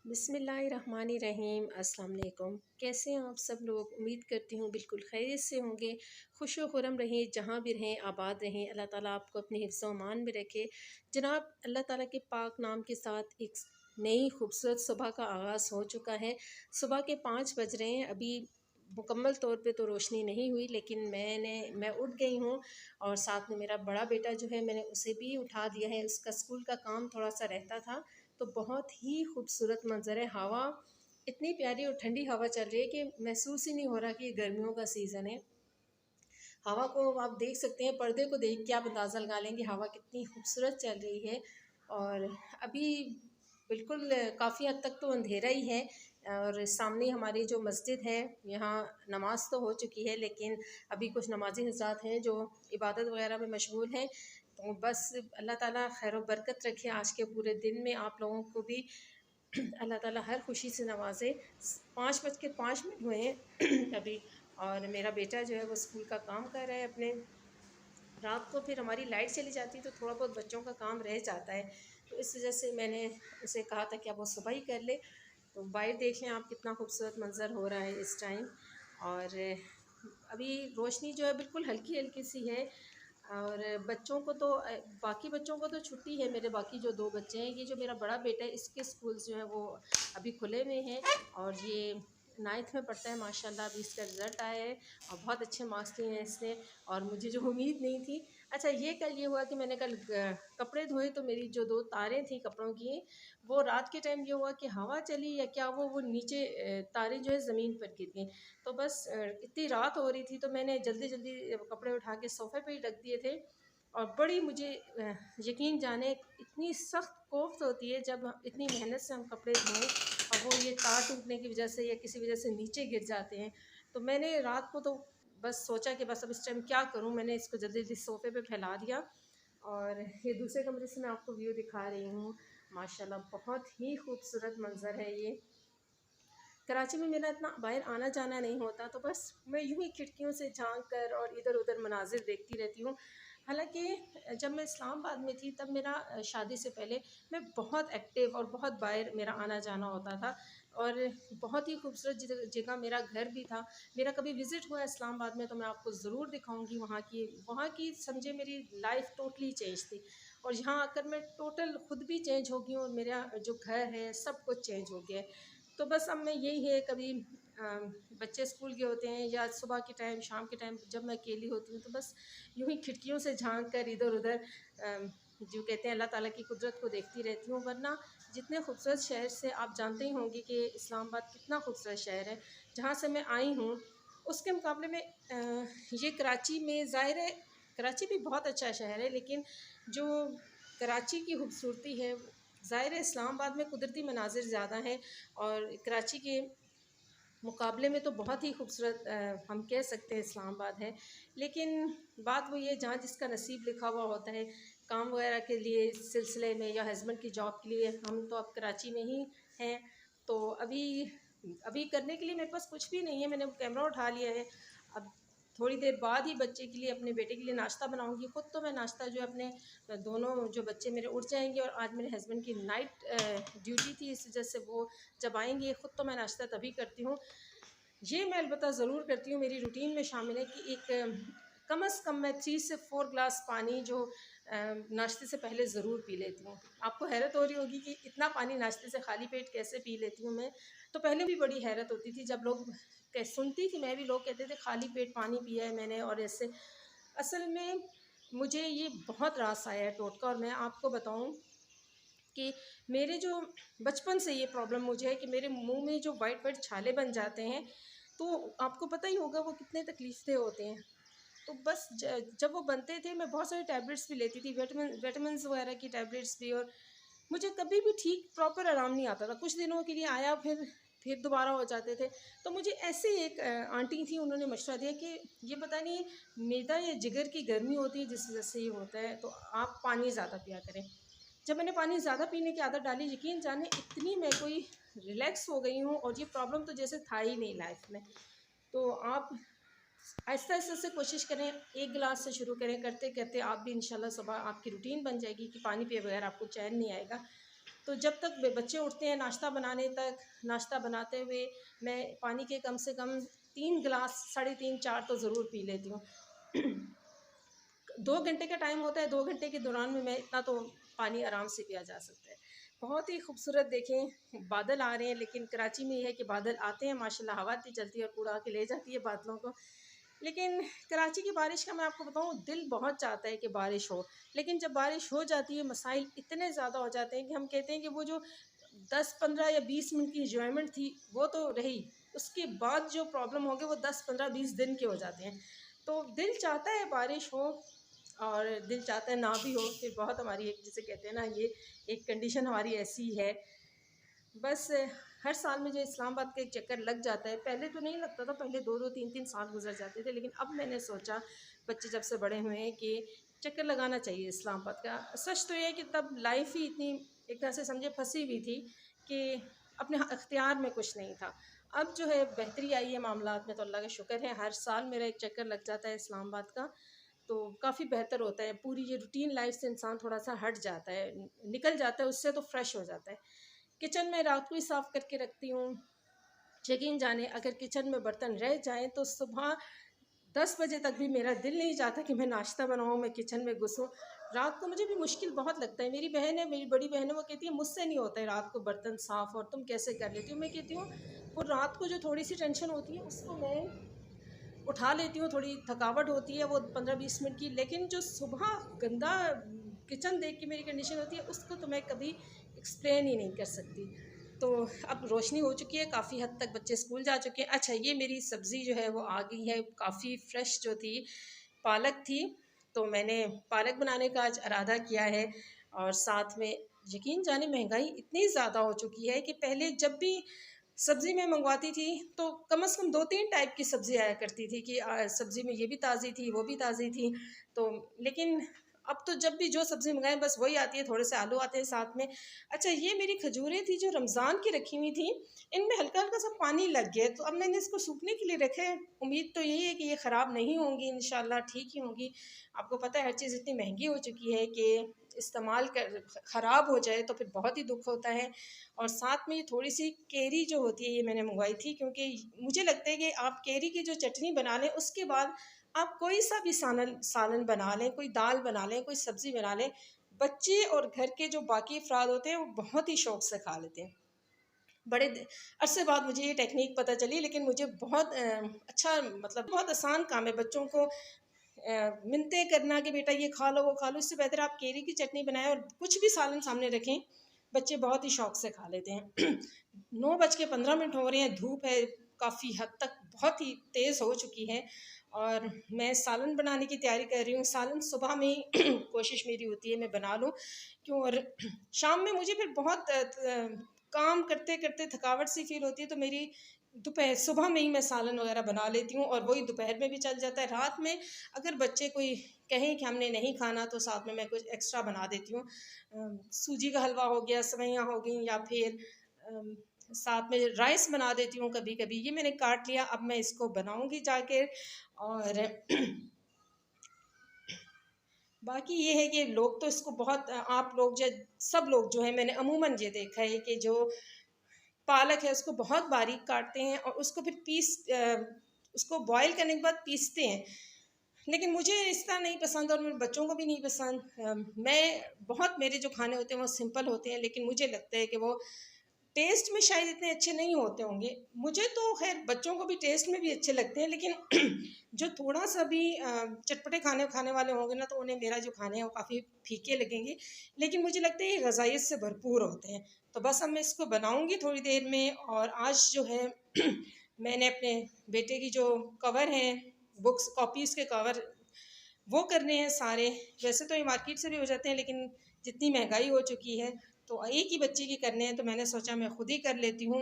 बिस्मिल्लाहिर्रहमानिर्रहीम। अस्सलाम वालेकुम। कैसे हैं आप सब लोग? उम्मीद करती हूँ बिल्कुल खैरियत से होंगे, खुश व खुरम रहें, जहाँ भी रहें आबाद रहें। अल्लाह ताला आपको अपने हिफ्ज़ व अमान में रखे। जनाब, अल्लाह ताला के पाक नाम के साथ एक नई खूबसूरत सुबह का आगाज़ हो चुका है। सुबह के 5 बज रहे हैं। अभी मुकम्मल तौर पे तो रोशनी नहीं हुई, लेकिन मैं उठ गई हूँ और साथ में मेरा बड़ा बेटा जो है मैंने उसे भी उठा दिया है। उसका स्कूल का काम थोड़ा सा रहता था, तो बहुत ही खूबसूरत मंज़र है। हवा इतनी प्यारी और ठंडी हवा चल रही है कि महसूस ही नहीं हो रहा कि ये गर्मियों का सीज़न है। हवा को आप देख सकते हैं, पर्दे को देख के आप अंदाज़ा लगा लेंगे हवा कितनी खूबसूरत चल रही है। और अभी बिल्कुल काफ़ी हद तक तो अंधेरा ही है। और सामने हमारी जो मस्जिद है, यहाँ नमाज़ तो हो चुकी है, लेकिन अभी कुछ नमाज़ी हज़रात हैं जो इबादत वग़ैरह में मशगूल हैं। तो बस अल्लाह ताला खैर व बरकत रखे आज के पूरे दिन में। आप लोगों को भी अल्लाह ताला हर खुशी से नवाज़े। 5:05 हुए हैं अभी। और मेरा बेटा जो है वो स्कूल का काम कर रहा है अपने। रात को फिर हमारी लाइट चली जाती है तो थोड़ा बहुत बच्चों का काम रह जाता है, तो इस वजह से मैंने उसे कहा था कि अब वो सुबह ही कर ले। तो बाहर देख लें आप कितना खूबसूरत मंज़र हो रहा है इस टाइम। और अभी रोशनी जो है बिल्कुल हल्की हल्की सी है। और बच्चों को तो बाकी बच्चों को तो छुट्टी है। मेरे बाकी जो 2 बच्चे हैं, ये जो मेरा बड़ा बेटा है इसके स्कूल्स जो हैं वो अभी खुले हुए हैं। और ये 9th में पढ़ता है माशाल्लाह। अभी इसका रिज़ल्ट आया है और बहुत अच्छे मार्क्स लिए हैं इसने, और मुझे जो उम्मीद नहीं थी। अच्छा, ये कल ये हुआ कि मैंने कल कपड़े धोए, तो मेरी जो 2 तारें थी कपड़ों की, वो रात के टाइम ये हुआ कि हवा चली या क्या, वो नीचे तारें जो है ज़मीन पर गिर गईं। तो बस इतनी रात हो रही थी तो मैंने जल्दी-जल्दी कपड़े उठा के सोफ़े पे ही रख दिए थे। और बड़ी मुझे यकीन जाने इतनी सख्त कोफ्त होती है जब इतनी मेहनत से हम कपड़े धोएँ और वो ये तार टूटने की वजह से या किसी वजह से नीचे गिर जाते हैं। तो मैंने रात को तो बस सोचा कि बस अब इस टाइम क्या करूँ, मैंने इसको जल्दी-जल्दी सोफ़े पे फैला दिया। और ये दूसरे कमरे से मैं आपको व्यू दिखा रही हूँ। माशाल्लाह बहुत ही खूबसूरत मंज़र है ये। कराची में मेरा इतना बाहर आना-जाना नहीं होता, तो बस मैं यूँ ही खिड़कियों से झाँक कर और इधर-उधर मनाज़िर देखती रहती हूँ। हालाँकि जब मैं इस्लामाबाद में थी तब मेरा शादी से पहले मैं बहुत एक्टिव और बहुत बाहर मेरा आना-जाना होता था। और बहुत ही खूबसूरत जगह मेरा घर भी था। मेरा कभी विज़िट हुआ इस्लामाबाद में तो मैं आपको ज़रूर दिखाऊँगी वहाँ की समझिए मेरी लाइफ़ टोटली चेंज थी। और यहाँ आकर मैं टोटल खुद भी चेंज हो गई हूँ और मेरा जो घर है सब कुछ चेंज हो गया है। तो बस अब मैं यही है, कभी बच्चे स्कूल गए होते हैं या सुबह के टाइम, शाम के टाइम जब मैं अकेली होती हूँ, तो बस यूँ ही खिड़कियों से झाँक कर इधर-उधर जो कहते हैं अल्लाह ताला की कुदरत को देखती रहती हूँ। वरना जितने खूबसूरत शहर से आप जानते ही होंगे कि इस्लामाबाद कितना खूबसूरत शहर है। जहाँ से मैं आई हूँ, उसके मुकाबले में ये कराची में ज़ाहिर है, कराची भी बहुत अच्छा शहर है, लेकिन जो कराची की खूबसूरती है, ज़ाहिर है इस्लामाबाद में कुदरती मनाज़िर ज़्यादा हैं। और कराची के मुकाबले में तो बहुत ही खूबसूरत हम कह सकते हैं इस्लामाबाद है। लेकिन बात वही है, जहाँ जिसका नसीब लिखा हुआ होता है, काम वगैरह के लिए सिलसिले में या हस्बैंड की जॉब के लिए हम तो अब कराची में ही हैं। तो अभी अभी करने के लिए मेरे पास कुछ भी नहीं है, मैंने कैमरा उठा लिया है। अब थोड़ी देर बाद ही बच्चे के लिए, अपने बेटे के लिए नाश्ता बनाऊँगी। ख़ुद तो मैं नाश्ता जो है अपने दोनों जो बच्चे मेरे उठ जाएँगे और आज मेरे हस्बैंड की नाइट ड्यूटी थी, इस वजह से वो जब आएँगे, ख़ुद तो मैं नाश्ता तभी करती हूँ। ये मैं अलबत्ता ज़रूर करती हूँ, मेरी रूटीन में शामिल है कि एक कम से कम मैं 3 से 4 ग्लास पानी जो नाश्ते से पहले ज़रूर पी लेती हूँ। आपको हैरत हो रही होगी कि इतना पानी नाश्ते से खाली पेट कैसे पी लेती हूँ मैं। तो पहले भी बड़ी हैरत होती थी जब लोग सुनती थी मैं भी, लोग कहते थे खाली पेट पानी पिया है मैंने और ऐसे। असल में मुझे ये बहुत रास आया है टोटका। और मैं आपको बताऊँ कि मेरे जो बचपन से ये प्रॉब्लम मुझे है कि मेरे मुंह में जो वाइट वाइट छाले बन जाते हैं, तो आपको पता ही होगा वो कितने तकलीफ़देह होते हैं। तो बस जब वो बनते थे मैं बहुत सारी टैबलेट्स भी लेती थी, विटामिन्स वगैरह की टैबलेट्स भी। और मुझे कभी भी ठीक प्रॉपर आराम नहीं आता था। कुछ दिनों के लिए आया, फिर दोबारा हो जाते थे। तो मुझे ऐसे ही एक आंटी थी, उन्होंने मशवरा दिया कि ये पता नहीं मैदा या जिगर की गर्मी होती है जिस वजह से ये होता है, तो आप पानी ज़्यादा पिया करें। जब मैंने पानी ज़्यादा पीने की आदत डाली, यकीन जाने इतनी मैं कोई रिलैक्स हो गई हूँ और ये प्रॉब्लम तो जैसे था ही नहीं लाइफ में। तो आप आहिस्ता-आहिस्ता से कोशिश करें, 1 गिलास से शुरू करें, करते-करते आप भी इंशाल्लाह सुबह आपकी रूटीन बन जाएगी कि पानी पिए बगैर आपको चैन नहीं आएगा। तो जब तक बच्चे उठते हैं नाश्ता बनाने तक, नाश्ता बनाते हुए मैं पानी के कम से कम 3 गिलास, साढ़े 3 4 तो ज़रूर पी लेती हूँ। 2 घंटे का टाइम होता है, 2 घंटे के दौरान में मैं इतना तो पानी आराम से पिया जा सकता है। बहुत ही खूबसूरत देखें बादल आ रहे हैं, लेकिन कराची में ये है कि बादल आते हैं माशाल्लाह, हवा इतनी चलती है और उड़ा के ले जाती है बादलों को। लेकिन कराची की बारिश का मैं आपको बताऊँ, दिल बहुत चाहता है कि बारिश हो, लेकिन जब बारिश हो जाती है मसाइल इतने ज़्यादा हो जाते हैं कि हम कहते हैं कि वो जो 10-15 या 20 मिनट की एंजॉयमेंट थी वो तो रही, उसके बाद जो प्रॉब्लम होंगे वो 10-15-20 दिन के हो जाते हैं। तो दिल चाहता है बारिश हो और दिल चाहता है ना भी हो, फिर बहुत हमारी एक जिसे कहते हैं ना, ये एक कंडीशन हमारी ऐसी है। बस हर साल मुझे इस्लामाबाद का एक चक्कर लग जाता है। पहले तो नहीं लगता था, पहले 2-2 3-3 साल गुजर जाते थे, लेकिन अब मैंने सोचा बच्चे जब से बड़े हुए हैं कि चक्कर लगाना चाहिए इस्लामाबाद का। सच तो ये है कि तब लाइफ ही इतनी एक तरह से समझे फंसी हुई थी कि अपने अख्तियार में कुछ नहीं था। अब जो है बेहतरी आई है मामलात में, तो अल्लाह का शुक्र है। हर साल मेरा एक चक्कर लग जाता है इस्लामाबाद का, तो काफ़ी बेहतर होता है। पूरी ये रूटीन लाइफ से इंसान थोड़ा सा हट जाता है, निकल जाता है उससे, तो फ्रेश हो जाता है। किचन में रात को ही साफ़ करके रखती हूँ। यकीन जाने अगर किचन में बर्तन रह जाएँ तो सुबह 10 बजे तक भी मेरा दिल नहीं चाहता कि मैं नाश्ता बनाऊँ, मैं किचन में घुसूँ। रात को मुझे भी मुश्किल बहुत लगता है। मेरी बहन है, मेरी बड़ी बहन है, वो कहती है मुझसे नहीं होता है रात को बर्तन साफ़, और तुम कैसे कर लेती हो? मैं कहती हूँ वो रात को जो थोड़ी-सी टेंशन होती है उसको मैं उठा लेती हूँ, थोड़ी थकावट होती है वो 15-20 मिनट की, लेकिन जो सुबह गंदा किचन देख के मेरी कंडीशन होती है उसको तो मैं कभी एक्सप्लेन ही नहीं कर सकती। तो अब रोशनी हो चुकी है, काफ़ी हद तक बच्चे स्कूल जा चुके हैं। अच्छा, ये मेरी सब्ज़ी जो है वो आ गई है, काफ़ी फ्रेश जो थी, पालक थी, तो मैंने पालक बनाने का आज इरादा किया है। और साथ में यकीन जाने महंगाई इतनी ज़्यादा हो चुकी है कि पहले जब भी सब्ज़ी मैं मंगवाती थी तो कम से कम 2-3 टाइप की सब्ज़ी आया करती थी कि सब्ज़ी में ये भी ताज़ी थी, वो भी ताज़ी थी। तो लेकिन अब तो जब भी जो सब्ज़ी मंगाएँ बस वही आती है, थोड़े से आलू आते हैं साथ में। अच्छा, ये मेरी खजूरें थी जो रमज़ान की रखी हुई थी, इनमें हल्का-हल्का सा पानी लग गया है, तो अब मैंने इसको सूखने के लिए रखे हैं। उम्मीद तो यही है कि ये ख़राब नहीं होंगी, इंशाल्लाह ठीक ही होंगी। आपको पता है हर चीज़ इतनी महंगी हो चुकी है कि इस्तेमाल कर ख़राब हो जाए तो फिर बहुत ही दुःख होता है। और साथ में ये थोड़ी-सी केरी जो होती है ये मैंने मंगवाई थी, क्योंकि मुझे लगता है कि आप केरी की जो चटनी बना लें उसके बाद आप कोई सा भी सालन सालन बना लें, कोई दाल बना लें, कोई सब्ज़ी बना लें, बच्चे और घर के जो बाकी अफ़राद होते हैं वो बहुत ही शौक़ से खा लेते हैं। बड़े अरसे बाद मुझे ये टेक्नीक पता चली, लेकिन मुझे बहुत अच्छा, मतलब बहुत आसान काम है बच्चों को मिन्नतें करना कि बेटा ये खा लो, वो खा लो। इससे बेहतर आप केरी की चटनी बनाएँ और कुछ भी सालन सामने रखें, बच्चे बहुत ही शौक़ से खा लेते हैं। 9:15 हो रहे हैं, धूप है काफ़ी हद तक बहुत ही तेज़ हो चुकी है और मैं सालन बनाने की तैयारी कर रही हूँ। सालन सुबह में ही कोशिश मेरी होती है मैं बना लूँ, क्यों, और शाम में मुझे फिर बहुत काम करते-करते थकावट सी फ़ील होती है, तो मेरी दोपहर सुबह में ही मैं सालन वग़ैरह बना लेती हूँ और वही दोपहर में भी चल जाता है। रात में अगर बच्चे कोई कहें कि हमने नहीं खाना तो साथ में मैं कुछ एक्स्ट्रा बना देती हूँ। सूजी का हलवा हो गया, सेवइयाँ हो गईं, या फिर साथ में राइस बना देती हूँ कभी-कभी। ये मैंने काट लिया, अब मैं इसको बनाऊँगी जाके। और बाकी ये है कि लोग तो इसको बहुत आप लोग ज सब लोग जो हैं, मैंने अमूमन ये देखा है कि जो पालक है उसको बहुत बारीक काटते हैं और उसको फिर उसको बॉयल करने के बाद पीसते हैं। लेकिन मुझे इस तरह नहीं पसंद और मेरे बच्चों को भी नहीं पसंद। मैं बहुत, मेरे जो खाने होते हैं वो सिंपल होते हैं, लेकिन मुझे लगता है कि वो टेस्ट में शायद इतने अच्छे नहीं होते होंगे। मुझे तो खैर बच्चों को भी टेस्ट में भी अच्छे लगते हैं, लेकिन जो थोड़ा सा भी चटपटे खाने खाने वाले होंगे ना, तो उन्हें मेरा जो खाने हैं वो काफ़ी फीके लगेंगे। लेकिन मुझे लगता है ये ग़ज़ाइयत से भरपूर होते हैं। तो बस अब मैं इसको बनाऊँगी थोड़ी देर में। और आज जो है मैंने अपने बेटे की जो कवर हैं, बुक्स कॉपीज़ के कवर, वो करने हैं सारे। वैसे तो ये मार्केट से भी हो जाते हैं, लेकिन जितनी महंगाई हो चुकी है तो एक ही बच्चे के करने हैं, तो मैंने सोचा मैं खुद ही कर लेती हूँ।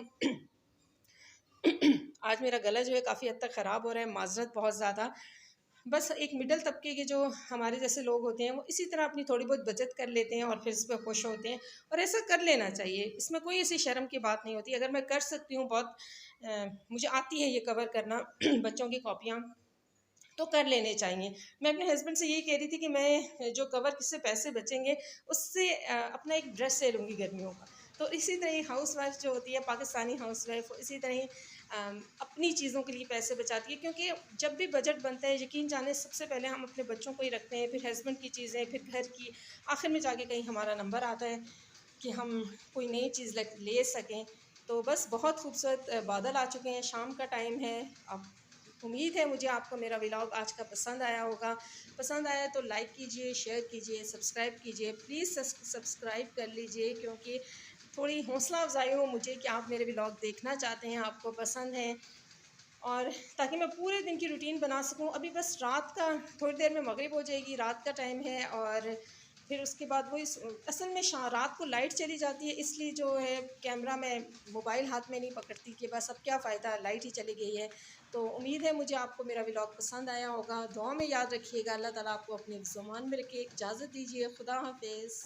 आज मेरा गला जो है काफ़ी हद तक ख़राब हो रहा है, माज़रत बहुत ज़्यादा। बस एक मिडल तबके के जो हमारे जैसे लोग होते हैं वो इसी तरह अपनी थोड़ी बहुत बचत कर लेते हैं और फिर इस पर खुश होते हैं, और ऐसा कर लेना चाहिए। इसमें कोई ऐसी शर्म की बात नहीं होती। अगर मैं कर सकती हूँ, बहुत मुझे आती है ये कवर करना बच्चों की कॉपियाँ, तो कर लेने चाहिए। मैं अपने हस्बैंड से यही कह रही थी कि मैं जो कवर से पैसे बचेंगे उससे अपना एक ड्रेस ले लूँगी गर्मियों का। तो इसी तरह ही हाउसवाइफ़ जो होती है पाकिस्तानी हाउसवाइफ़ इसी तरह ही अपनी चीज़ों के लिए पैसे बचाती है, क्योंकि जब भी बजट बनता है यकीन जाने सबसे पहले हम अपने बच्चों को ही रखते हैं, फिर हस्बैंड की चीज़ें, फिर घर की, आखिर में जाके कहीं हमारा नंबर आता है कि हम कोई नई चीज़ ले सकें। तो बस बहुत खूबसूरत बादल आ चुके हैं, शाम का टाइम है। अब उम्मीद है मुझे आपको मेरा व्लॉग आज का पसंद आया होगा। पसंद आया तो लाइक कीजिए, शेयर कीजिए, सब्सक्राइब कीजिए। प्लीज़ सब्सक्राइब कर लीजिए, क्योंकि थोड़ी हौसला अफ़ज़ाई हो मुझे कि आप मेरे व्लॉग देखना चाहते हैं, आपको पसंद हैं, और ताकि मैं पूरे दिन की रूटीन बना सकूं। अभी बस रात का, थोड़ी देर में मगरिब हो जाएगी, रात का टाइम है, और फिर उसके बाद वो इस असल में रात को लाइट चली जाती है, इसलिए जो है कैमरा में मोबाइल हाथ में नहीं पकड़ती कि बस अब क्या फ़ायदा, लाइट ही चली गई है। तो उम्मीद है मुझे आपको मेरा व्लॉग पसंद आया होगा। दुआ में याद रखिएगा। अल्लाह ताला आपको अपने ज़ुबान में रखे। इजाज़त दीजिए। खुदा हाफिज़।